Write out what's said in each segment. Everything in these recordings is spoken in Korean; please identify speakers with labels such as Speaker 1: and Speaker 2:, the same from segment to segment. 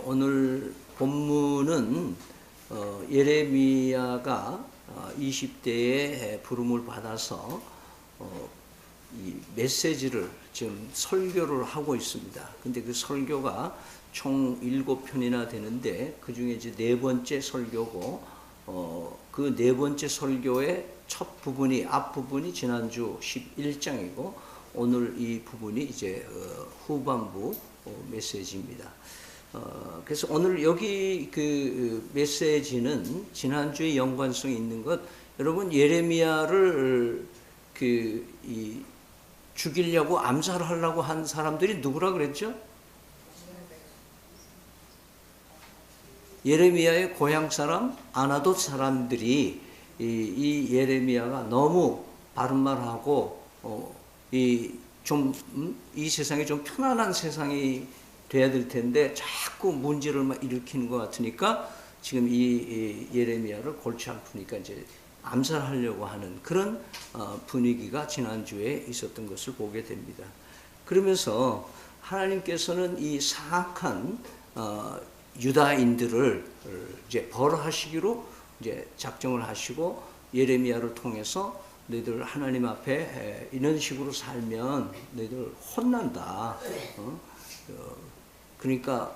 Speaker 1: 오늘 본문은 예레미야가 20대에 부름을 받아서 이 메시지를 지금 설교를 하고 있습니다. 근데 그 설교가 총 7편이나 되는데 그 중에 이제 네 번째 설교고 그 네 번째 설교의 첫 부분이 앞부분이 지난주 11장이고 오늘 이 부분이 이제 후반부 메시지입니다. 그래서 오늘 여기 그 메시지는 지난주에 연관성이 있는 것, 여러분 예레미야를 죽이려고 암살하려고 한 사람들이 누구라 그랬죠? 예레미야의 고향 사람 아나돗 사람들이 이 예레미야가 너무 바른 말하고 이 세상이 좀 편안한 세상이 돼야 될 텐데 자꾸 문제를 막 일으키는 것 같으니까 지금 이 예레미야를 골치 아프니까 이제 암살하려고 하는 그런 분위기가 지난주에 있었던 것을 보게 됩니다. 그러면서 하나님께서는 이 사악한 유다인들을 이제 벌하시기로 이제 작정을 하시고 예레미야를 통해서 너희들 하나님 앞에 이런 식으로 살면 너희들 혼난다. 그러니까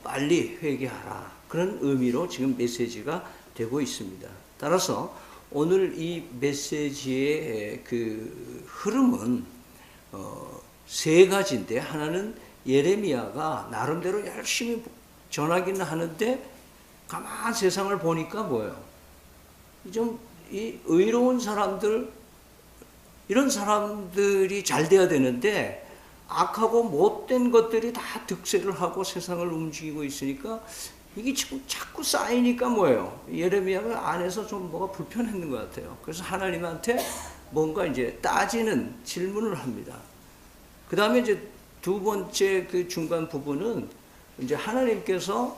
Speaker 1: 빨리 회개하라. 그런 의미로 지금 메시지가 되고 있습니다. 따라서 오늘 이 메시지의 그 흐름은 세 가지인데, 하나는 예레미야가 나름대로 열심히 전하기는 하는데 가만 세상을 보니까 뭐예요? 좀 이 의로운 사람들, 이런 사람들이 잘 돼야 되는데 악하고 못된 것들이 다 득세를 하고 세상을 움직이고 있으니까 이게 지금 자꾸 쌓이니까 뭐예요? 예레미야가 안에서 좀 뭐가 불편했는 것 같아요. 그래서 하나님한테 뭔가 이제 따지는 질문을 합니다. 그 다음에 이제 두 번째 그 중간 부분은 이제 하나님께서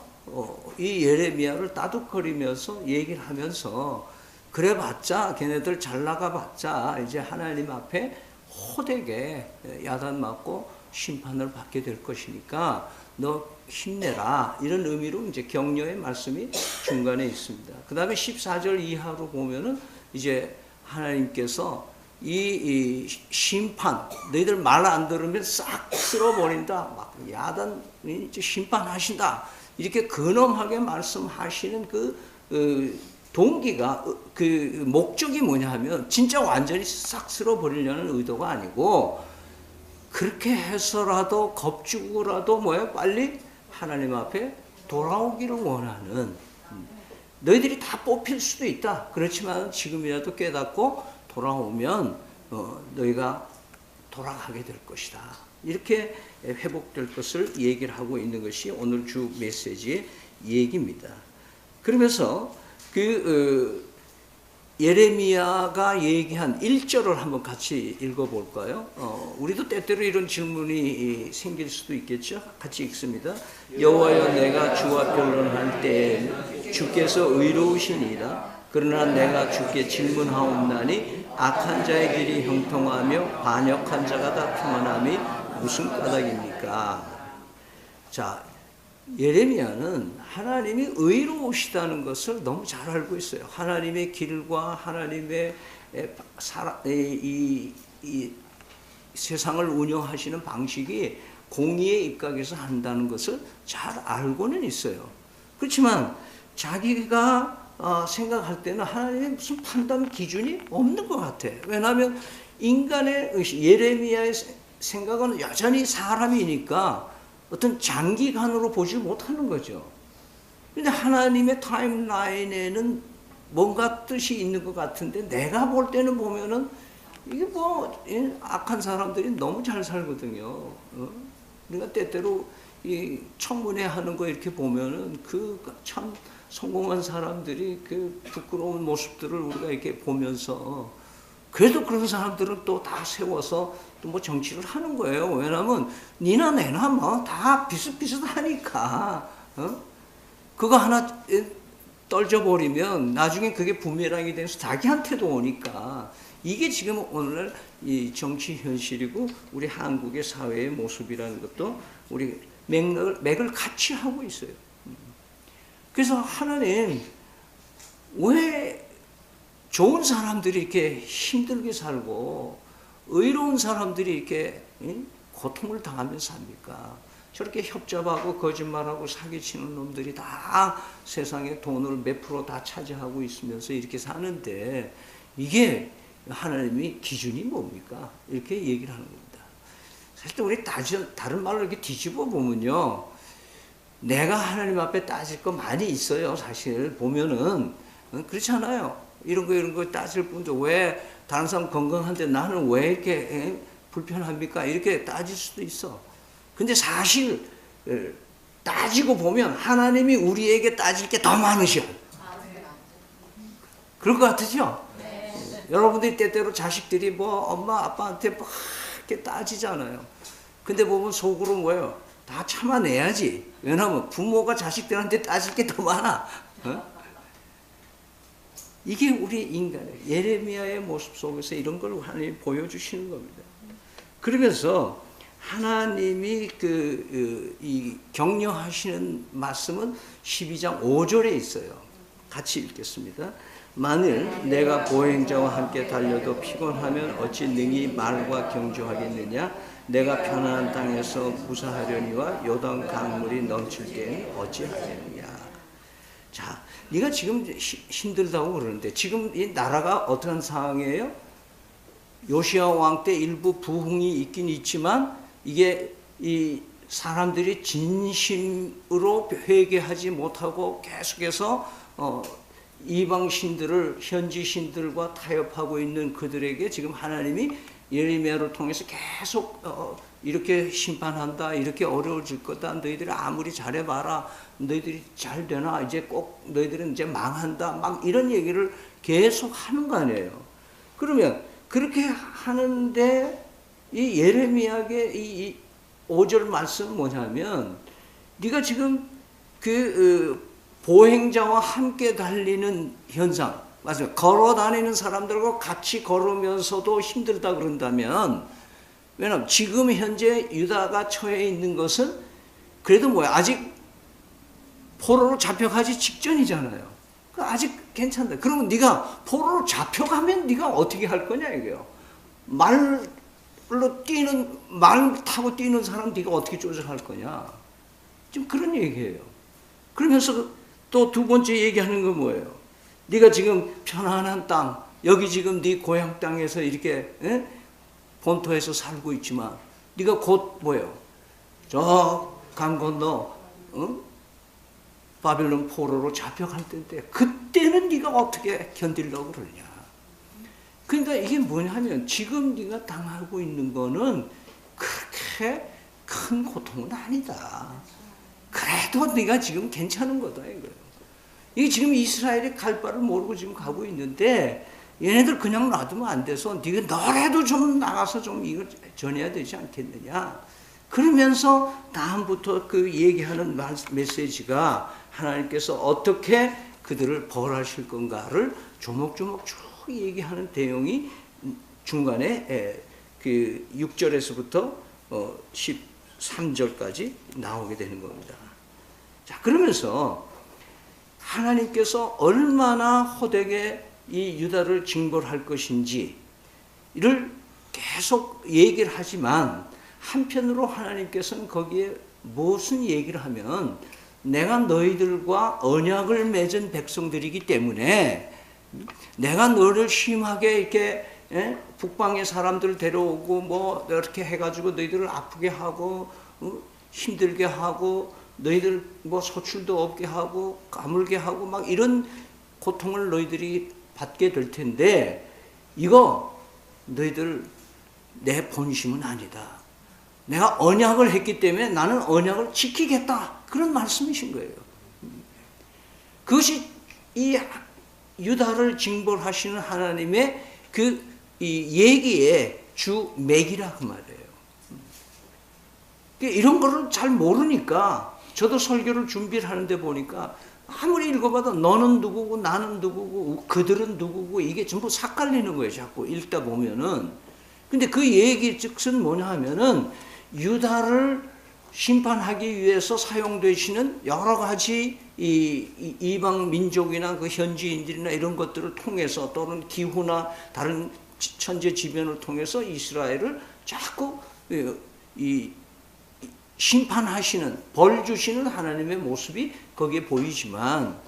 Speaker 1: 이 예레미야를 따둑거리면서 얘기를 하면서 그래봤자 걔네들 잘 나가봤자 이제 하나님 앞에 호되게 야단 맞고 심판을 받게 될 것이니까 너 힘내라, 이런 의미로 이제 격려의 말씀이 중간에 있습니다. 그 다음에 14절 이하로 보면은 이제 하나님께서 이 심판, 너희들 말 안 들으면 싹 쓸어버린다, 막 야단 이제 심판하신다, 이렇게 근엄하게 말씀하시는 그 동기가, 그 목적이 뭐냐 하면 진짜 완전히 싹 쓸어버리려는 의도가 아니고 그렇게 해서라도 겁주고라도 뭐야, 빨리 하나님 앞에 돌아오기를 원하는, 너희들이 다 뽑힐 수도 있다, 그렇지만 지금이라도 깨닫고 돌아오면 너희가 돌아가게 될 것이다, 이렇게 회복될 것을 얘기를 하고 있는 것이 오늘 주 메시지의 얘기입니다. 그러면서 예레미야가 얘기한 1절을 한번 같이 읽어볼까요? 우리도 때때로 이런 질문이 생길 수도 있겠죠? 같이 읽습니다. 여호와여, 내가 주와 변론할 때 주께서 의로우시니이다. 그러나 내가 주께 질문하옵나니 악한 자의 길이 형통하며 반역한 자가 다 평안함이 무슨 까닭입니까? 자, 예레미야는 하나님이 의로우시다는 것을 너무 잘 알고 있어요. 하나님의 길과 하나님의 이 세상을 운영하시는 방식이 공의의 입각에서 한다는 것을 잘 알고는 있어요. 그렇지만 자기가 생각할 때는 하나님의 무슨 판단 기준이 없는 것 같아. 왜냐하면 인간의 예레미야의 생각은 여전히 사람이니까 어떤 장기간으로 보지 못하는 거죠. 근데 하나님의 타임라인에는 뭔가 뜻이 있는 것 같은데 내가 볼 때는 보면은 이게 뭐 악한 사람들이 너무 잘 살거든요. 그러니까 때때로 이 청문회 하는 거 이렇게 보면은 그 참 성공한 사람들이 그 부끄러운 모습들을 우리가 이렇게 보면서 그래도 그런 사람들은 또 다 세워서 또 뭐 정치를 하는 거예요. 왜냐하면 니나 내나 뭐 다 비슷비슷하니까 그거 하나 떨져버리면 나중에 그게 부메랑이 돼서 자기한테도 오니까, 이게 지금 오늘날 이 정치 현실이고 우리 한국의 사회의 모습이라는 것도 우리 맥을 같이 하고 있어요. 그래서 하나님, 왜 좋은 사람들이 이렇게 힘들게 살고 의로운 사람들이 이렇게 고통을 당하면서 삽니까? 저렇게 협잡하고 거짓말하고 사기치는 놈들이 다 세상에 돈을 몇 프로 다 차지하고 있으면서 이렇게 사는데 이게 하나님의 기준이 뭡니까? 이렇게 얘기를 하는 겁니다. 사실 우리 다른 말로 이렇게 뒤집어 보면요, 내가 하나님 앞에 따질 거 많이 있어요. 사실 보면은 그렇지 않아요. 이런 거 따질 뿐도 왜 다른 사람 건강한데 나는 왜 이렇게 불편합니까? 이렇게 따질 수도 있어. 근데 사실 따지고 보면 하나님이 우리에게 따질 게 더 많으셔. 그럴 것 같으죠? 네. 여러분들이 때때로 자식들이 뭐 엄마 아빠한테 막 이렇게 따지잖아요. 근데 보면 속으로 뭐예요? 다 참아내야지. 왜냐하면 부모가 자식들한테 따질 게 더 많아. 이게 우리 인간의 예레미야의 모습 속에서 이런 걸 하나님이 보여주시는 겁니다. 그러면서 하나님이 이 격려하시는 말씀은 12장 5절에 있어요. 같이 읽겠습니다. 만일 내가 보행자와 함께 달려도 피곤하면 어찌 능히 말과 경주하겠느냐? 내가 편안한 땅에서 무사하려니와 요단 강물이 넘칠 때에 어찌하겠느냐? 자, 네가 지금 힘들다고 그러는데 지금 이 나라가 어떤 상황이에요? 요시야 왕 때 일부 부흥이 있긴 있지만 이게 이 사람들이 진심으로 회개하지 못하고 계속해서 이방 신들을 현지 신들과 타협하고 있는 그들에게 지금 하나님이 예레미야를 통해서 계속 이렇게 심판한다, 이렇게 어려워질 거다, 너희들이 아무리 잘해봐라, 너희들이 잘 되나, 이제 꼭 너희들은 이제 망한다, 막 이런 얘기를 계속 하는 거 아니에요. 그러면 그렇게 하는데 이 예레미야의 이 5절 말씀은 뭐냐면, 네가 지금 보행자와 함께 달리는 현상, 맞아요. 걸어 다니는 사람들과 같이 걸으면서도 힘들다 그런다면, 왜냐하면 지금 현재 유다가 처해 있는 것은 그래도 뭐야, 아직 포로로 잡혀가기 직전이잖아요. 아직 괜찮다. 그러면 네가 포로로 잡혀가면 네가 어떻게 할 거냐 이거요. 말 타고 뛰는 사람 네가 어떻게 쫓아갈 거냐. 지금 그런 얘기예요. 그러면서 또 두 번째 얘기하는 건 뭐예요? 네가 지금 편안한 땅, 여기 지금 네 고향 땅에서 이렇게 본토에서 살고 있지만 네가 곧 뭐예요? 저 강 건너 바벨론 포로로 잡혀갈 때인데 그때는 네가 어떻게 견디려고 그러냐. 그러니까 이게 뭐냐면 지금 네가 당하고 있는 거는 그렇게 큰 고통은 아니다. 그래도 네가 지금 괜찮은 거다 이거예요. 이게 지금 이스라엘이 갈 바를 모르고 지금 가고 있는데 얘네들 그냥 놔두면 안 돼서 네가 너라도 좀 나가서 좀 이걸 전해야 되지 않겠느냐. 그러면서 다음부터 그 얘기하는 메시지가 하나님께서 어떻게 그들을 벌하실 건가를 조목조목 쭉 얘기하는 내용이 중간에 그 6절에서부터 13절까지 나오게 되는 겁니다. 자, 그러면서 하나님께서 얼마나 호되게 이 유다를 징벌할 것인지를 계속 얘기를 하지만 한편으로 하나님께서는 거기에 무슨 얘기를 하면 내가 너희들과 언약을 맺은 백성들이기 때문에 내가 너를 심하게 이렇게 북방의 사람들을 데려오고 뭐 이렇게 해가지고 너희들을 아프게 하고 힘들게 하고 너희들 뭐 소출도 없게 하고 까물게 하고 막 이런 고통을 너희들이 받게 될 텐데 이거 너희들 내 본심은 아니다. 내가 언약을 했기 때문에 나는 언약을 지키겠다. 그런 말씀이신 거예요. 그것이 이 유다를 징벌하시는 하나님의 이 얘기의 주 맥이라 그 말이에요. 이런 거를 잘 모르니까 저도 설교를 준비를 하는데 보니까 아무리 읽어봐도 너는 누구고 나는 누구고 그들은 누구고 이게 전부 삭갈리는 거예요. 자꾸 읽다 보면은. 근데 그 얘기 즉슨 뭐냐 하면은 유다를 심판하기 위해서 사용되시는 여러 가지 이방 민족이나 그 현지인들이나 이런 것들을 통해서 또는 기후나 다른 천재 지변을 통해서 이스라엘을 자꾸 심판하시는, 벌 주시는 하나님의 모습이 거기에 보이지만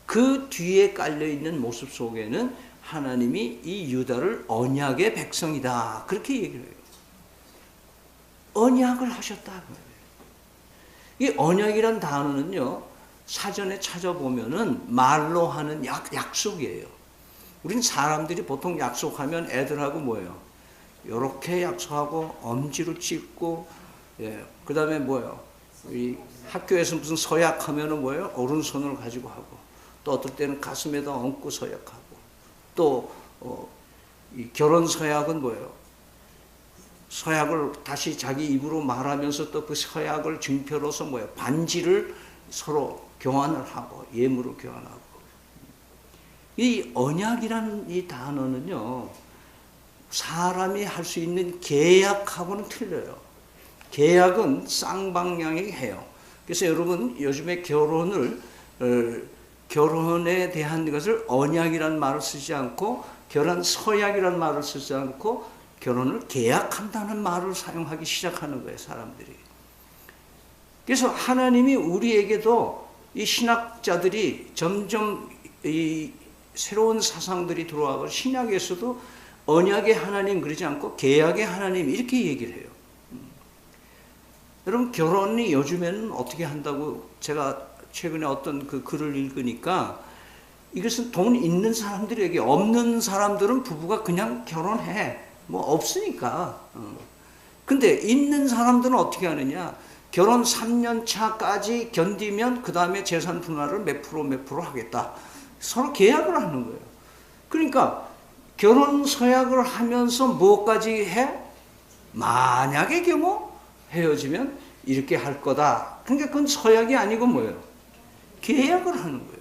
Speaker 1: 그 뒤에 깔려있는 모습 속에는 하나님이 이 유다를 언약의 백성이다, 그렇게 얘기를 해요. 언약을 하셨다. 이 언약이란 단어는요, 사전에 찾아보면은 말로 하는 약속이에요. 우린 사람들이 보통 약속하면 애들하고 뭐예요? 요렇게 약속하고 엄지로 찍고, 예, 그 다음에 뭐예요? 이 학교에서 무슨 서약하면은 뭐예요? 오른손을 가지고 하고, 또 어떨 때는 가슴에다 얹고 서약하고, 또 이 결혼 서약은 뭐예요? 서약을 다시 자기 입으로 말하면서 또 그 서약을 증표로서 뭐예요? 반지를 서로 교환을 하고, 예물을 교환하고. 이 언약이라는 이 단어는요, 사람이 할 수 있는 계약하고는 틀려요. 계약은 쌍방향이 해요. 그래서 여러분 요즘에 결혼에 대한 것을 언약이라는 말을 쓰지 않고, 결혼 서약이라는 말을 쓰지 않고, 결혼을 계약한다는 말을 사용하기 시작하는 거예요, 사람들이. 그래서 하나님이 우리에게도 이 신학자들이 점점 이 새로운 사상들이 들어와서 신약에서도 언약의 하나님 그러지 않고 계약의 하나님 이렇게 얘기를 해요. 여러분, 결혼이 요즘에는 어떻게 한다고, 제가 최근에 어떤 그 글을 읽으니까 이것은 돈 있는 사람들에게, 없는 사람들은 부부가 그냥 결혼해. 뭐 없으니까. 근데 있는 사람들은 어떻게 하느냐? 결혼 3년 차까지 견디면 그 다음에 재산 분할을 몇 프로 하겠다. 서로 계약을 하는 거예요. 그러니까 결혼 서약을 하면서 뭐까지 해? 만약의 경우 헤어지면 이렇게 할 거다. 그러니까 그건 서약이 아니고 뭐예요? 계약을 하는 거예요.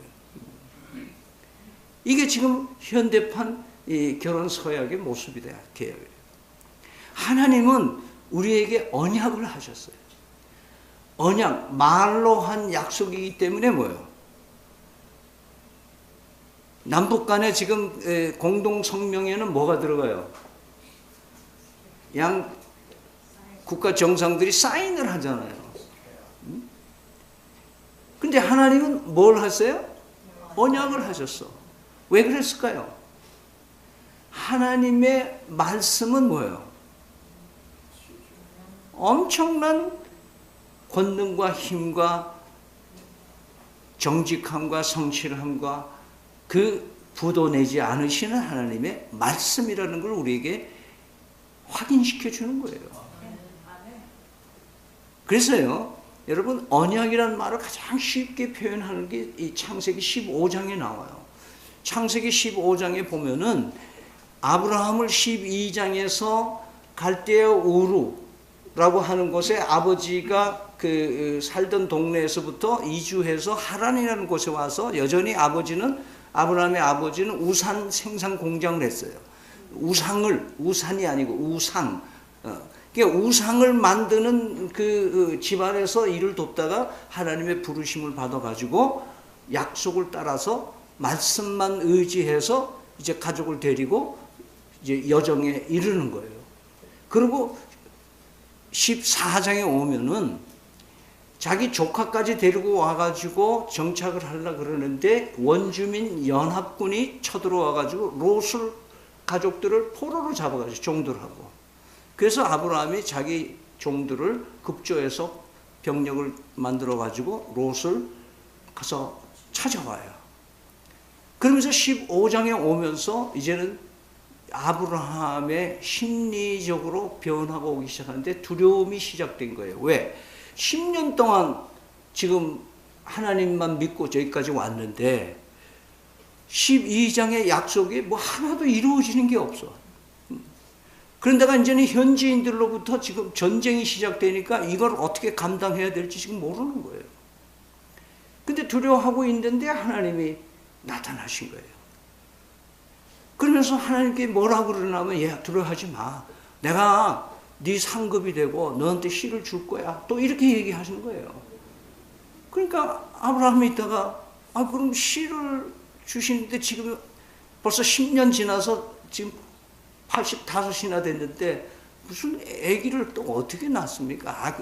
Speaker 1: 이게 지금 현대판 이 결혼 서약의 모습이 돼요. 계약이에요. 하나님은 우리에게 언약을 하셨어요. 언약, 말로 한 약속이기 때문에 뭐예요? 남북 간에 지금 공동 성명에는 뭐가 들어가요? 양 국가 정상들이 사인을 하잖아요. 근데 하나님은 뭘 하세요? 언약을 하셨어. 왜 그랬을까요? 하나님의 말씀은 뭐예요? 엄청난 권능과 힘과 정직함과 성실함과 그 부도내지 않으시는 하나님의 말씀이라는 걸 우리에게 확인시켜 주는 거예요. 그래서요, 여러분, 언약이라는 말을 가장 쉽게 표현하는 게 이 창세기 15장에 나와요. 창세기 15장에 보면은 아브라함을 12장에서 갈대아 우르라고 하는 곳에 아버지가 그 살던 동네에서부터 이주해서 하란이라는 곳에 와서 여전히 아브라함의 아버지는 우산 생산 공장을 했어요. 우산이 아니고 우상. 그러니까 우상을 만드는 그 집안에서 일을 돕다가 하나님의 부르심을 받아가지고 약속을 따라서 말씀만 의지해서 이제 가족을 데리고 이제 여정에 이르는 거예요. 그리고 14장에 오면은 자기 조카까지 데리고 와가지고 정착을 하려고 그러는데 원주민 연합군이 쳐들어와가지고 롯을 가족들을 포로로 잡아가지고 종들을 하고, 그래서 아브라함이 자기 종들을 급조해서 병력을 만들어가지고 롯을 가서 찾아와요. 그러면서 15장에 오면서 이제는 아브라함의 심리적으로 변화가 오기 시작하는데 두려움이 시작된 거예요. 왜? 10년 동안 지금 하나님만 믿고 저기까지 왔는데 12장의 약속이 뭐 하나도 이루어지는 게 없어. 그런데가 이제는 현지인들로부터 지금 전쟁이 시작되니까 이걸 어떻게 감당해야 될지 지금 모르는 거예요. 근데 두려워하고 있는데 하나님이 나타나신 거예요. 그러면서 하나님께 뭐라고 그러냐면, 얘 두려워하지 마. 내가 네 상급이 되고 너한테 씨를 줄 거야. 또 이렇게 얘기하시는 거예요. 그러니까 아브라함이 있다가 그럼 씨를 주시는데 지금 벌써 10년 지나서 지금 85이나 됐는데 무슨 아기를 또 어떻게 낳습니까?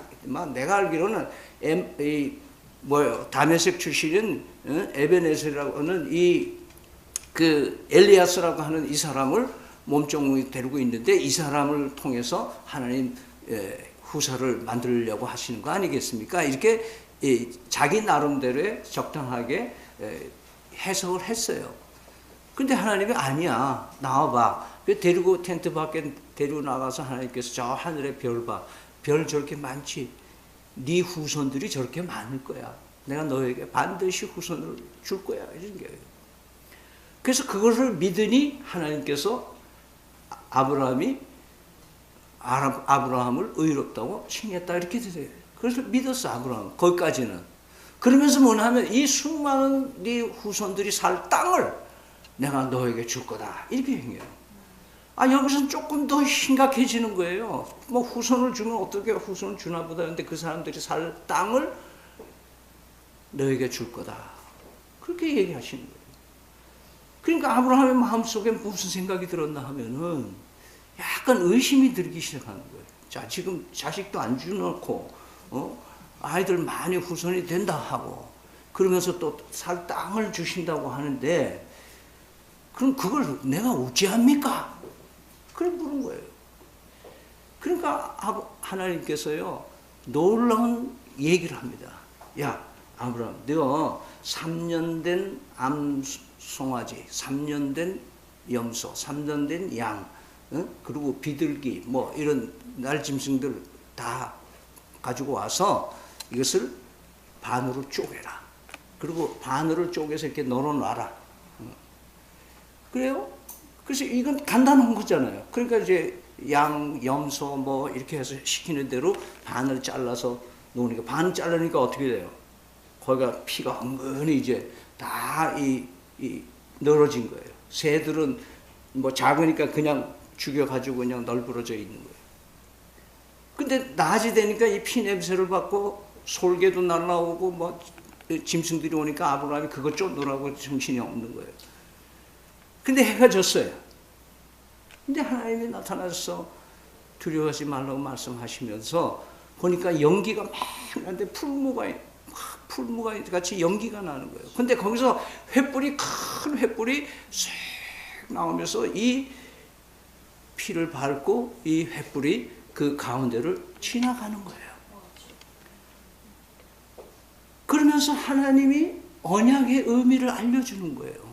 Speaker 1: 내가 알기로는 다메섹 출신인 에베네셀이라고 하는 엘리야스라고 하는 이 사람을 몸종에 데리고 있는데 이 사람을 통해서 하나님 후사를 만들려고 하시는 거 아니겠습니까? 이렇게 자기 나름대로 적당하게 해석을 했어요. 근데 하나님이 아니야, 나와봐. 데리고 텐트 밖에 데리고 나가서 하나님께서 저 하늘의 별 봐. 별 저렇게 많지. 네 후손들이 저렇게 많을 거야. 내가 너에게 반드시 후손을 줄 거야. 이런 거예요. 그래서 그것을 믿으니 하나님께서 아브라함을 의롭다고 칭했다 이렇게 되세요. 그래서 믿었어 아브라함. 거기까지는. 그러면서 뭐냐면 이 수많은 네 후손들이 살 땅을 내가 너에게 줄 거다 이렇게 행해요. 여기서는 조금 더 심각해지는 거예요. 뭐 후손을 주면 어떻게 후손을 주나 보다 했는데 그 사람들이 살 땅을 너에게 줄 거다. 그렇게 얘기하시는 거예요. 그러니까 아브라함의 마음속에 무슨 생각이 들었나 하면은 약간 의심이 들기 시작하는 거예요. 자, 지금 자식도 안 주놓고, 아이들 많이 후손이 된다 하고, 그러면서 또 살 땅을 주신다고 하는데, 그럼 그걸 내가 어찌합니까? 그래 물은 거예요. 그러니까 하나님께서요, 놀라운 얘기를 합니다. 야, 아브라함, 너 3년 된 암송아지, 3년 된 염소, 3년 된 양, 그리고 비둘기, 뭐 이런 날짐승들 다 가지고 와서 이것을 반으로 쪼개라. 그리고 반으로 쪼개서 이렇게 널어놔라. 그래요? 그래서 이건 간단한 거잖아요. 그러니까 이제 양, 염소 뭐 이렇게 해서 시키는 대로 반을 잘라서 놓으니까 반 자르니까 어떻게 돼요? 거기가 피가 은근히 이제 다 늘어진 거예요. 새들은 뭐 작으니까 그냥 죽여가지고 그냥 널브러져 있는 거예요. 근데 낮이 되니까 이 피 냄새를 받고 솔개도 날라오고 뭐 짐승들이 오니까 아브라함이 그거 쫓느라고 정신이 없는 거예요. 근데 해가 졌어요. 근데 하나님이 나타나서 두려워하지 말라고 말씀하시면서 보니까 연기가 막 나는데 풀무가 같이 연기가 나는 거예요. 근데 거기서 큰 횃불이 싹 나오면서 이 피를 밟고 이 횃불이 그 가운데를 지나가는 거예요. 그러면서 하나님이 언약의 의미를 알려주는 거예요.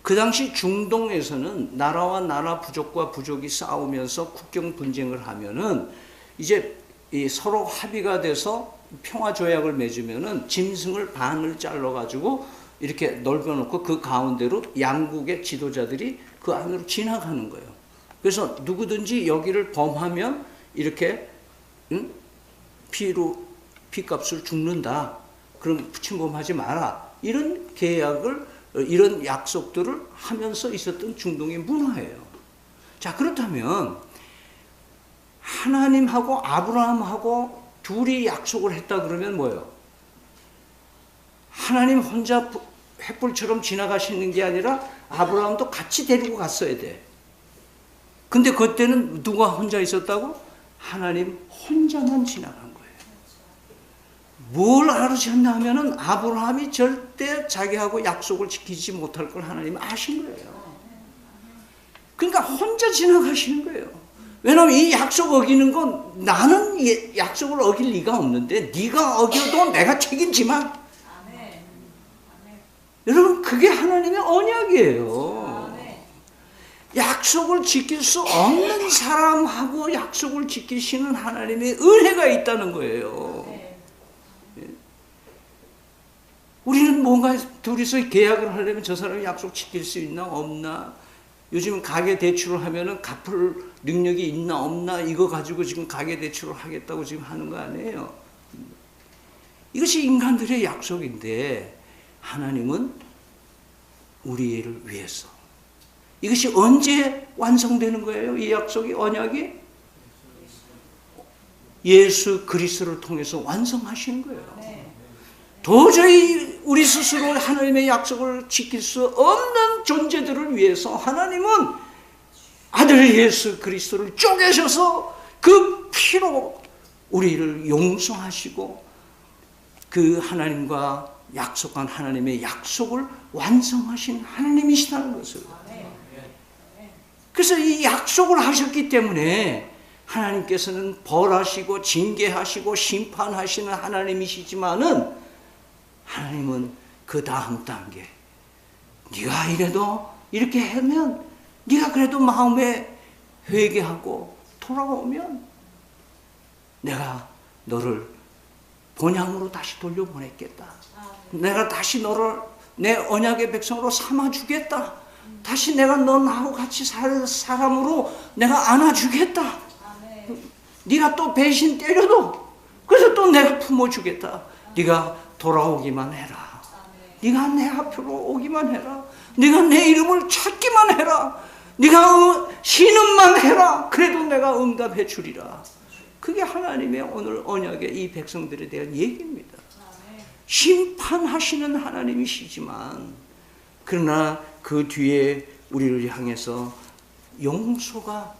Speaker 1: 그 당시 중동에서는 나라와 나라, 부족과 부족이 싸우면서 국경 분쟁을 하면은 이제 서로 합의가 돼서 평화 조약을 맺으면은 짐승을 반을 잘라가지고 이렇게 넓혀놓고 그 가운데로 양국의 지도자들이 그 안으로 지나가는 거예요. 그래서 누구든지 여기를 범하면 이렇게 피값을 죽는다. 그럼 침범하지 마라. 이런 계약을, 이런 약속들을 하면서 있었던 중동의 문화예요. 자, 그렇다면 하나님하고 아브라함하고 둘이 약속을 했다 그러면 뭐예요? 하나님 혼자 횃불처럼 지나가시는 게 아니라 아브라함도 같이 데리고 갔어야 돼. 근데 그때는 누가 혼자 있었다고? 하나님 혼자만 지나간 거예요. 뭘 알으셨나 하면은 아브라함이 절대 자기하고 약속을 지키지 못할 걸 하나님이 아신 거예요. 그러니까 혼자 지나가시는 거예요. 왜냐하면 이 약속 어기는 건 나는 약속을 어길 리가 없는데 네가 어겨도 내가 책임지마. 여러분 그게 하나님의 언약이에요. 약속을 지킬 수 없는 사람하고 약속을 지키시는 하나님의 은혜가 있다는 거예요. 우리는 뭔가 둘이서 계약을 하려면 저 사람이 약속 지킬 수 있나 없나, 요즘 가계 대출을 하면은 갚을 능력이 있나 없나 이거 가지고 지금 가계 대출을 하겠다고 지금 하는 거 아니에요. 이것이 인간들의 약속인데 하나님은 우리를 위해서. 이것이 언제 완성되는 거예요? 이 약속이, 언약이? 예수 그리스도를 통해서 완성하신 거예요. 도저히 우리 스스로 하나님의 약속을 지킬 수 없는 존재들을 위해서 하나님은 아들 예수 그리스도를 쪼개셔서 그 피로 우리를 용서하시고 그 하나님과 약속한 하나님의 약속을 완성하신 하나님이시다는 것을. 그래서 이 약속을 하셨기 때문에 하나님께서는 벌하시고 징계하시고 심판하시는 하나님이시지만은 하나님은 그 다음 단계, 네가 이래도 이렇게 하면, 네가 그래도 마음에 회개하고 돌아오면 내가 너를 본향으로 다시 돌려보냈겠다. 내가 다시 너를 내 언약의 백성으로 삼아주겠다. 다시 내가 너 나하고 같이 살 사람으로 내가 안아주겠다. 네가 또 배신 때려도 그래서 또 내가 품어주겠다. 네가 돌아오기만 해라. 네가 내 앞으로 오기만 해라. 네가 내 이름을 찾기만 해라. 네가 신음만 해라. 그래도 내가 응답해 주리라. 그게 하나님의 오늘 언약의 이 백성들에 대한 얘기입니다. 심판하시는 하나님이시지만 그러나 그 뒤에 우리를 향해서 용서가,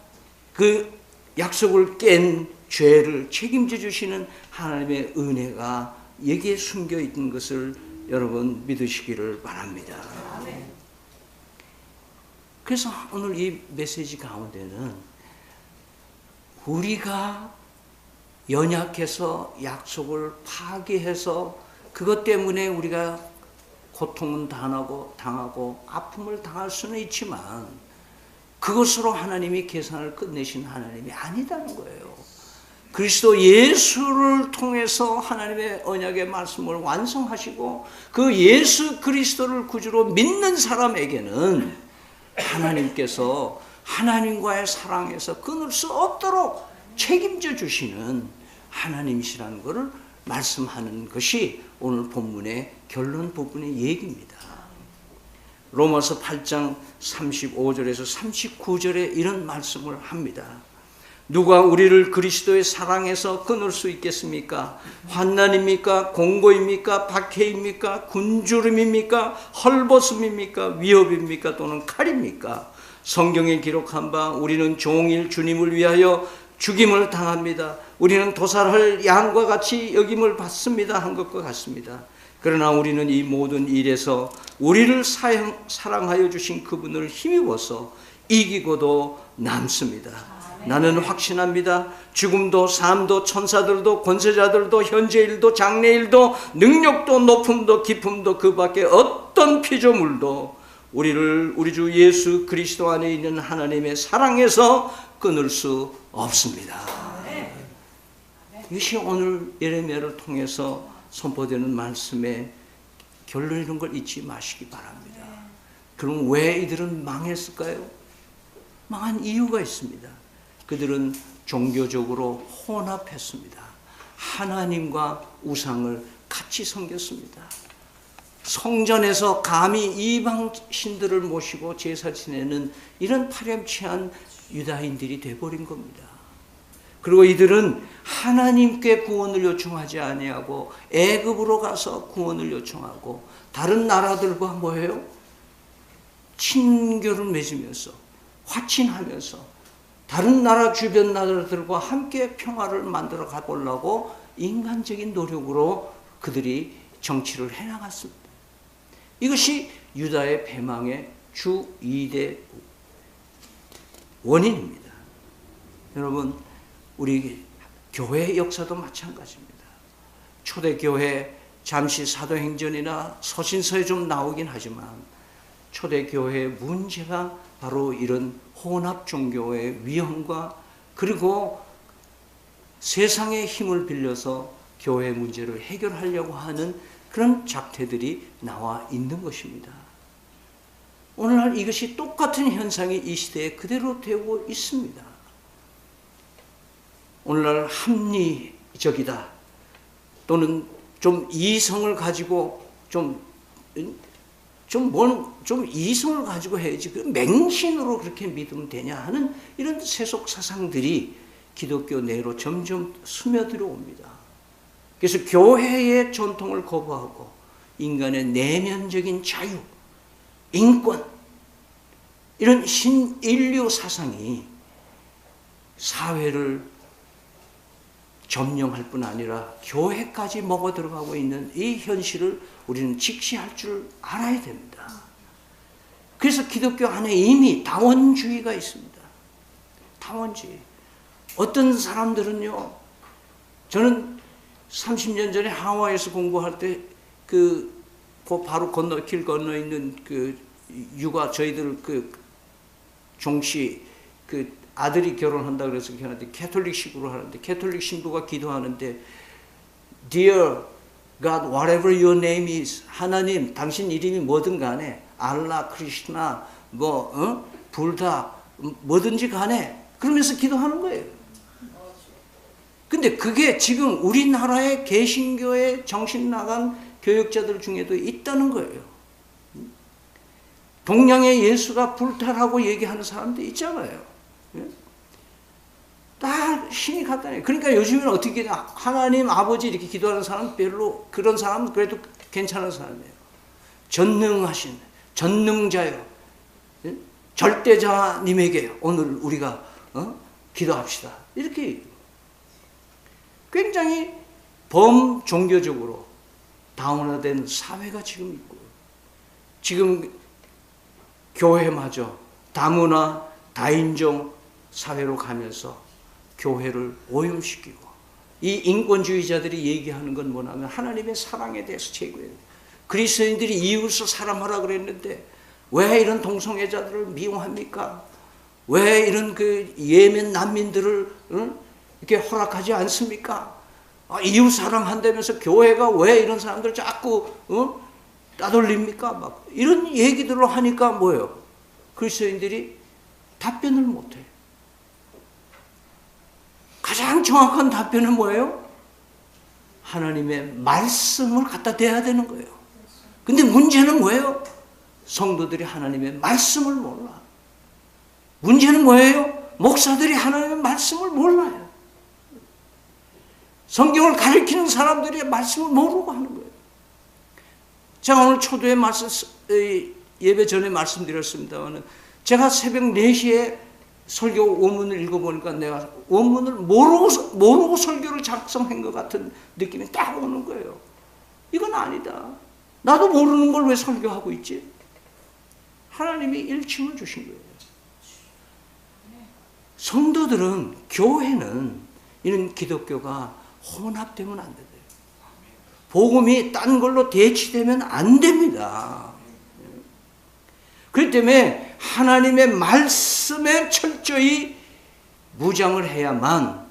Speaker 1: 그 약속을 깬 죄를 책임져 주시는 하나님의 은혜가 여기에 숨겨 있는 것을 여러분 믿으시기를 바랍니다. 그래서 오늘 이 메시지 가운데는 우리가 연약해서 약속을 파기해서 그것 때문에 우리가 고통은 당하고 아픔을 당할 수는 있지만 그것으로 하나님이 계산을 끝내신 하나님이 아니다는 거예요. 그리스도 예수를 통해서 하나님의 언약의 말씀을 완성하시고 그 예수 그리스도를 구주로 믿는 사람에게는 하나님께서 하나님과의 사랑에서 끊을 수 없도록 책임져 주시는 하나님이시라는 것을 말씀하는 것이 오늘 본문의 결론 부분의 얘기입니다. 로마서 8장 35절에서 39절에 이런 말씀을 합니다. 누가 우리를 그리스도의 사랑에서 끊을 수 있겠습니까? 환난입니까? 공고입니까? 박해입니까? 굶주림입니까? 헐벗음입니까? 위협입니까? 또는 칼입니까? 성경에 기록한 바 우리는 종일 주님을 위하여 죽임을 당합니다. 우리는 도살할 양과 같이 여김을 받습니다. 한 것과 같습니다. 그러나 우리는 이 모든 일에서 우리를 사랑하여 주신 그분을 힘입어서 이기고도 남습니다. 나는 확신합니다. 죽음도 삶도 천사들도 권세자들도 현재일도 장래일도 능력도 높음도 깊음도 그 밖에 어떤 피조물도 우리를 우리 주 예수 그리스도 안에 있는 하나님의 사랑에서 끊을 수 없습니다. 이것이 오늘 예레미야를 통해서 선포되는 말씀의 결론이라는 걸 잊지 마시기 바랍니다. 그럼 왜 이들은 망했을까요? 망한 이유가 있습니다. 그들은 종교적으로 혼합했습니다. 하나님과 우상을 같이 섬겼습니다. 성전에서 감히 이방 신들을 모시고 제사 지내는 이런 파렴치한 유다인들이 돼버린 겁니다. 그리고 이들은 하나님께 구원을 요청하지 아니하고 애굽으로 가서 구원을 요청하고 다른 나라들과 뭐예요? 친교를 맺으면서 화친하면서 다른 나라 주변 나라들과 함께 평화를 만들어 가보려고 인간적인 노력으로 그들이 정치를 해나갔습니다. 이것이 유다의 패망의 주 2대 원인입니다. 여러분, 우리 교회의 역사도 마찬가지입니다. 초대교회, 잠시 사도행전이나 서신서에 좀 나오긴 하지만 초대교회의 문제가 바로 이런 혼합 종교의 위험과 그리고 세상의 힘을 빌려서 교회 문제를 해결하려고 하는 그런 작태들이 나와 있는 것입니다. 오늘날 이것이 똑같은 현상이 이 시대에 그대로 되고 있습니다. 오늘날 합리적이다 또는 좀 이성을 가지고 좀 이성을 가지고 해야지 그 맹신으로 그렇게 믿으면 되냐 하는 이런 세속 사상들이 기독교 내로 점점 스며들어 옵니다. 그래서 교회의 전통을 거부하고 인간의 내면적인 자유, 인권, 이런 신인류 사상이 사회를 점령할 뿐 아니라 교회까지 먹어 들어가고 있는 이 현실을 우리는 직시할 줄 알아야 됩니다. 그래서 기독교 안에 이미 다원주의가 있습니다. 다원주의. 어떤 사람들은요, 저는 30년 전에 하와이에서 공부할 때 그 바로 길 건너 있는 그 육아, 저희들 그 종씨 그 아들이 결혼한다 그래서 하는데 캐톨릭식으로 하는데, 캐톨릭 신부가 기도하는데 Dear God, whatever your name is, 하나님 당신 이름이 뭐든 간에 알라, 크리스나, 불다, 뭐든지 간에, 그러면서 기도하는 거예요. 근데 그게 지금 우리나라의 개신교의 정신 나간 교육자들 중에도 있다는 거예요. 동양의 예수가 불타라고 얘기하는 사람도 있잖아요. 다 신이 같다네. 그러니까 요즘에는 어떻게 하나님 아버지 이렇게 기도하는 사람 별로, 그런 사람은 그래도 괜찮은 사람이에요. 전능하신 전능자요, 절대자님에게 오늘 우리가 기도합시다. 이렇게 굉장히 범종교적으로 다운화된 사회가 지금 있고, 지금 교회마저 다문화, 다인종 사회로 가면서 교회를 오염시키고, 이 인권주의자들이 얘기하는 건 뭐냐면 하나님의 사랑에 대해서 제거해요. 그리스도인들이 이웃을 사랑하라 그랬는데 왜 이런 동성애자들을 미용합니까? 왜 이런 그 예멘 난민들을 이렇게 허락하지 않습니까? 이웃 사랑한다면서 교회가 왜 이런 사람들 자꾸 따돌립니까? 막 이런 얘기들을 하니까 뭐예요? 그리스도인들이 답변을 못해. 가장 정확한 답변은 뭐예요? 하나님의 말씀을 갖다 대야 되는 거예요. 근데 문제는 뭐예요? 성도들이 하나님의 말씀을 몰라. 문제는 뭐예요? 목사들이 하나님의 말씀을 몰라요. 성경을 가르치는 사람들이 말씀을 모르고 하는 거예요. 제가 오늘 초두에 예배 전에 말씀드렸습니다만, 제가 새벽 4시에 설교 원문을 읽어보니까 내가 원문을 모르고 설교를 작성한 것 같은 느낌이 딱 오는 거예요. 이건 아니다. 나도 모르는 걸 왜 설교하고 있지? 하나님이 일침을 주신 거예요. 성도들은, 교회는, 이런 기독교가 혼합되면 안 돼요. 복음이 딴 걸로 대치되면 안 됩니다. 그렇기 때문에 하나님의 말씀에 철저히 무장을 해야만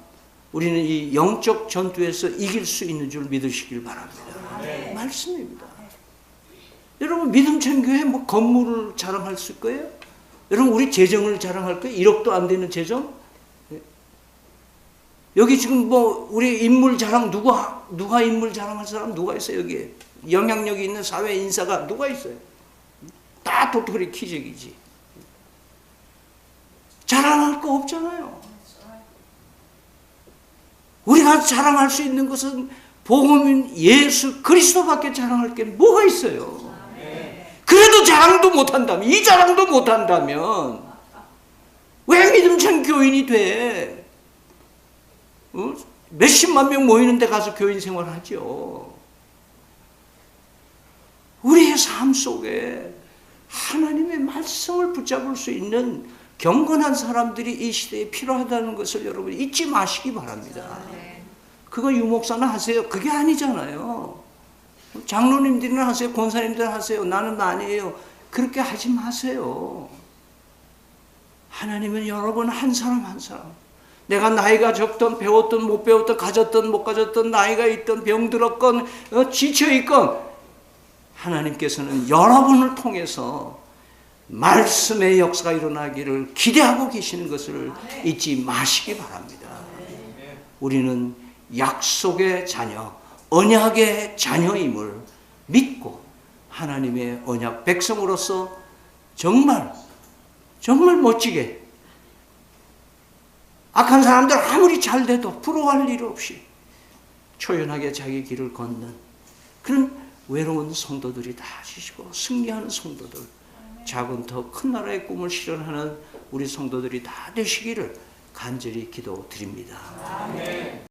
Speaker 1: 우리는 이 영적 전투에서 이길 수 있는 줄 믿으시길 바랍니다. 말씀입니다. 여러분, 믿음찬 교회 뭐 건물을 자랑할 수 있고요? 여러분, 우리 재정을 자랑할 거예요? 1억도 안 되는 재정? 여기 지금 뭐 우리 인물 자랑, 누가 인물 자랑할 사람 누가 있어요? 여기에 영향력이 있는 사회 인사가 누가 있어요? 다 도토리 키재기지. 자랑할 거 없잖아요. 우리가 자랑할 수 있는 것은 복음인 예수 그리스도밖에 자랑할 게 뭐가 있어요? 그래도 자랑도 못한다면, 이 자랑도 못한다면 왜 믿음찬 교인이 돼? 몇십만 명 모이는 데 가서 교인 생활을 하죠. 우리의 삶 속에 하나님의 말씀을 붙잡을 수 있는 경건한 사람들이 이 시대에 필요하다는 것을 여러분 잊지 마시기 바랍니다. 그거 유목사는 하세요. 그게 아니잖아요. 장로님들이나 하세요. 권사님들 하세요. 나는 아니에요. 그렇게 하지 마세요. 하나님은 여러분 한 사람 한 사람, 내가 나이가 적던, 배웠던, 못 배웠던, 가졌던, 못 가졌던, 나이가 있던, 병들었건, 지쳐있건, 하나님께서는 여러분을 통해서 말씀의 역사가 일어나기를 기대하고 계시는 것을 잊지 마시기 바랍니다. 우리는 약속의 자녀, 언약의 자녀임을 믿고 하나님의 언약 백성으로서 정말 멋지게 악한 사람들 아무리 잘 돼도 부러워할 일 없이 초연하게 자기 길을 걷는 그런 외로운 성도들이 다 하시고 승리하는 성도들, 작은 더 큰 나라의 꿈을 실현하는 우리 성도들이 다 되시기를 간절히 기도드립니다.